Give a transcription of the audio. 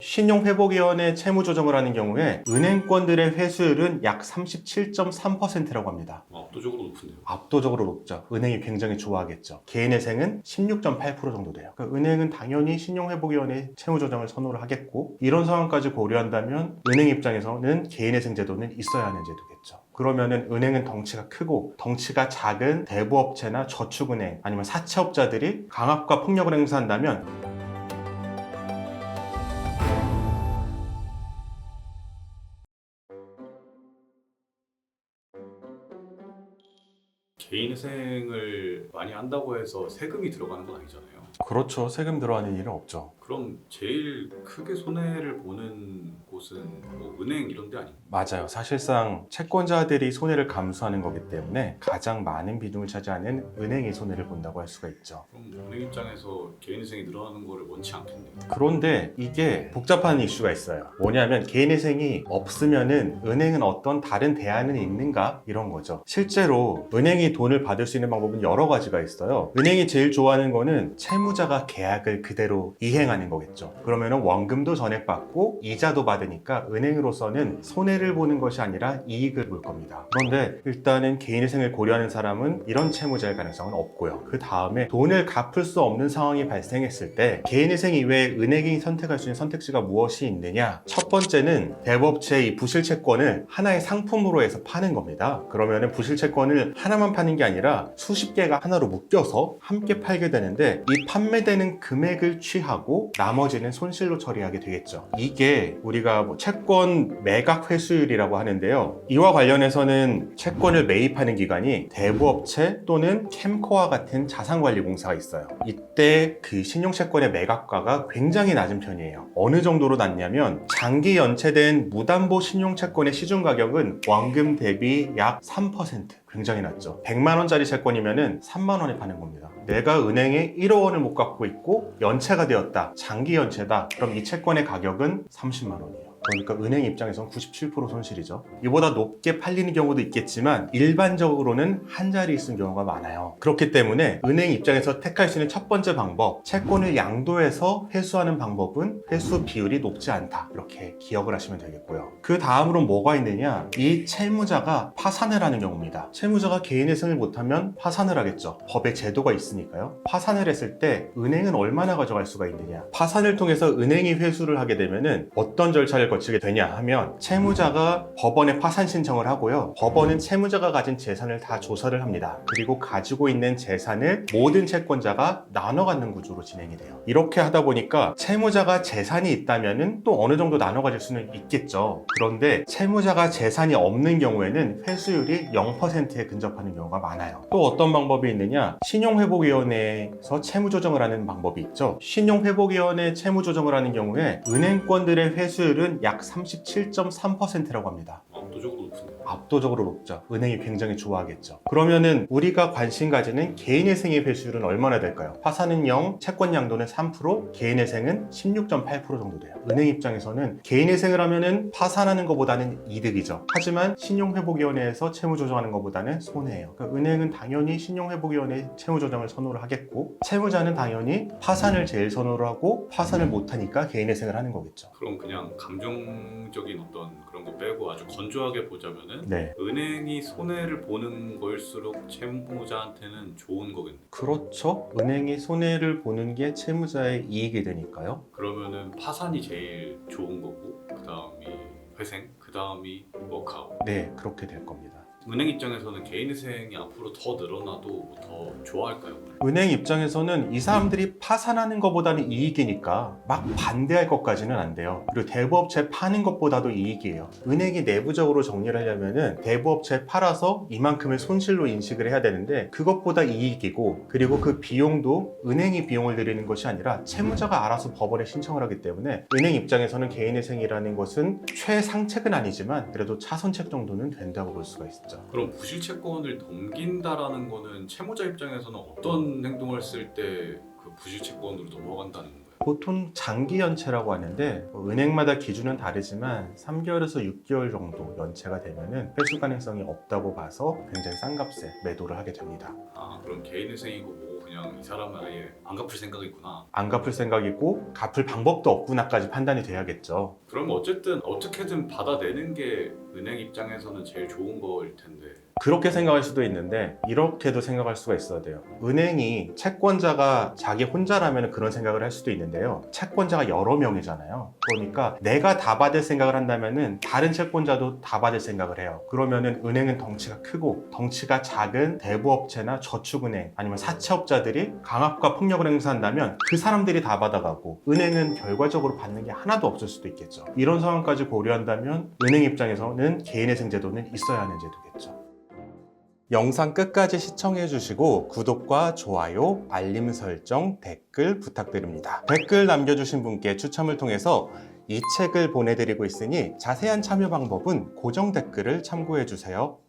신용회복위원회 채무조정을 하는 경우에 은행권들의 회수율은 약 37.3%라고 합니다. 압도적으로 높은데요. 압도적으로 높죠. 은행이 굉장히 좋아하겠죠. 개인회생은 16.8% 정도 돼요. 그러니까 은행은 당연히 신용회복위원회 채무조정을 선호를 하겠고, 이런 상황까지 고려한다면 은행 입장에서는 개인회생 제도는 있어야 하는 제도겠죠. 그러면은 은행은 덩치가 크고 덩치가 작은 대부업체나 저축은행 아니면 사채업자들이 강압과 폭력을 행사한다면 개인회생을 많이 한다고 해서 세금이 들어가는 건 아니잖아요. 그렇죠. 세금 들어가는 일은 없죠. 그럼 제일 크게 손해를 보는 곳은 뭐 은행 이런 데 아닙니까? 맞아요. 사실상 채권자들이 손해를 감수하는 거기 때문에 가장 많은 비중을 차지하는 은행이 손해를 본다고 할 수가 있죠. 그럼 은행 입장에서 개인회생이 늘어나는 거를 원치 않겠네요. 그런데 이게 복잡한 이슈가 있어요. 뭐냐면 개인회생이 없으면은 은행은 어떤 다른 대안은 있는가? 이런 거죠. 실제로 은행이 돈을 받을 수 있는 방법은 여러 가지가 있어요. 은행이 제일 좋아하는 거는 채무자가 계약을 그대로 이행하는 거겠죠. 그러면은 원금도 전액받고 이자도 받으니까 은행으로서는 손해를 보는 것이 아니라 이익을 볼 겁니다. 그런데 일단은 개인회생을 고려하는 사람은 이런 채무자일 가능성은 없고요. 그 다음에 돈을 갚을 수 없는 상황이 발생했을 때 개인회생 이외에 은행이 선택할 수 있는 선택지가 무엇이 있느냐? 첫 번째는 대부업체의 이 부실채권을 하나의 상품으로 해서 파는 겁니다. 그러면은 부실채권을 하나만 파는 게 아니라 수십 개가 하나로 묶여서 함께 팔게 되는데, 이 판매되는 금액을 취하고 나머지는 손실로 처리하게 되겠죠. 이게 우리가 뭐 채권 매각 회수율이라고 하는데요. 이와 관련해서는 채권을 매입하는 기관이 대부업체 또는 캠코와 같은 자산관리공사가 있어요. 이때 그 신용채권의 매각가가 굉장히 낮은 편이에요. 어느 정도로 낮냐면 장기 연체된 무담보 신용채권의 시중가격은 원금 대비 약 3%. 굉장히 낮죠. 100만 원짜리 채권이면은 3만 원에 파는 겁니다. 내가 은행에 1억 원을 못 갚고 있고 연체가 되었다. 장기 연체다. 그럼 이 채권의 가격은 30만 원이에요. 그러니까 은행 입장에서는 97% 손실이죠. 이보다 높게 팔리는 경우도 있겠지만 일반적으로는 한 자리에 있는 경우가 많아요. 그렇기 때문에 은행 입장에서 택할 수 있는 첫 번째 방법, 채권을 양도해서 회수하는 방법은 회수 비율이 높지 않다. 이렇게 기억을 하시면 되겠고요. 그 다음으로 뭐가 있느냐? 이 채무자가 파산을 하는 경우입니다. 채무자가 개인회생을 못하면 파산을 하겠죠. 법에 제도가 있으니까요. 파산을 했을 때 은행은 얼마나 가져갈 수가 있느냐? 파산을 통해서 은행이 회수를 하게 되면은 어떤 절차를 거치게 되냐 하면, 채무자가 법원에 파산 신청을 하고요. 법원은 채무자가 가진 재산을 다 조사를 합니다. 그리고 가지고 있는 재산을 모든 채권자가 나눠 갖는 구조로 진행이 돼요. 이렇게 하다 보니까 채무자가 재산이 있다면은 또 어느 정도 나눠 가질 수는 있겠죠. 그런데 채무자가 재산이 없는 경우에는 회수율이 0%에 근접하는 경우가 많아요. 또 어떤 방법이 있느냐? 신용회복위원회에서 채무조정을 하는 방법이 있죠. 신용회복위원회 채무조정을 하는 경우에 은행권들의 회수율은 약 37.3%라고 합니다. 압도적으로 높은데요. 압도적으로 높죠. 은행이 굉장히 좋아하겠죠. 그러면은 우리가 관심 가지는 개인회생의 회수율은 얼마나 될까요? 파산은 0, 채권 양도는 3%, 개인회생은 16.8% 정도 돼요. 은행 입장에서는 개인회생을 하면은 파산하는 것보다는 이득이죠. 하지만 신용회복위원회에서 채무조정하는 것보다는 손해예요. 그러니까 은행은 당연히 신용회복위원회 채무조정을 선호를 하겠고, 채무자는 당연히 파산을 제일 선호를 하고 파산을 못하니까 개인회생을 하는 거겠죠. 그럼 그냥 감정적인 어떤 그런 거 빼고 아주 건조하게 보자면은 네. 은행이 손해를 보는 거일수록 채무자한테는 좋은 거겠네요. 그렇죠. 은행이 손해를 보는 게 채무자의 이익이 되니까요. 그러면은 파산이 제일 좋은 거고, 그 다음이 회생, 그 다음이 워크아웃. 네, 그렇게 될 겁니다. 은행 입장에서는 개인회생이 앞으로 더 늘어나도 더 좋아할까요? 은행 입장에서는 이 사람들이 파산하는 것보다는 이익이니까 막 반대할 것까지는 안 돼요. 그리고 대부업체 파는 것보다도 이익이에요. 은행이 내부적으로 정리를 하려면은 대부업체 팔아서 이만큼의 손실로 인식을 해야 되는데, 그것보다 이익이고, 그리고 그 비용도 은행이 비용을 들이는 것이 아니라 채무자가 알아서 법원에 신청을 하기 때문에 은행 입장에서는 개인회생이라는 것은 최상책은 아니지만 그래도 차선책 정도는 된다고 볼 수가 있죠. 그럼 부실채권을 넘긴다라는 거는 채무자 입장에서는 어떤 행동을 했을 때 그 부실채권으로 넘어간다는 거예요? 보통 장기 연체라고 하는데 은행마다 기준은 다르지만 3개월에서 6개월 정도 연체가 되면은 회수 가능성이 없다고 봐서 굉장히 싼 값에 매도를 하게 됩니다. 아 그럼 개인회생이고 뭐 그냥 이 사람은 아예 안 갚을 생각이구나. 안 갚을 생각이고 갚을 방법도 없구나까지 판단이 돼야겠죠. 그럼 어쨌든 어떻게든 받아내는 게 은행 입장에서는 제일 좋은 거일 텐데. 그렇게 생각할 수도 있는데 이렇게도 생각할 수가 있어야 돼요. 은행이 채권자가 자기 혼자라면 그런 생각을 할 수도 있는데요. 채권자가 여러 명이잖아요. 그러니까 내가 다 받을 생각을 한다면은 다른 채권자도 다 받을 생각을 해요. 그러면은 은행은 덩치가 크고 덩치가 작은 대부업체나 저축은행 아니면 사채업자들이 강압과 폭력을 행사한다면 그 사람들이 다 받아가고 은행은 결과적으로 받는 게 하나도 없을 수도 있겠죠. 이런 상황까지 고려한다면 은행 입장에서는 개인회생 제도는 있어야 하는 제도겠죠. 영상 끝까지 시청해 주시고 구독과 좋아요, 알림 설정, 댓글 부탁드립니다. 댓글 남겨주신 분께 추첨을 통해서 이 책을 보내드리고 있으니 자세한 참여 방법은 고정 댓글을 참고해 주세요.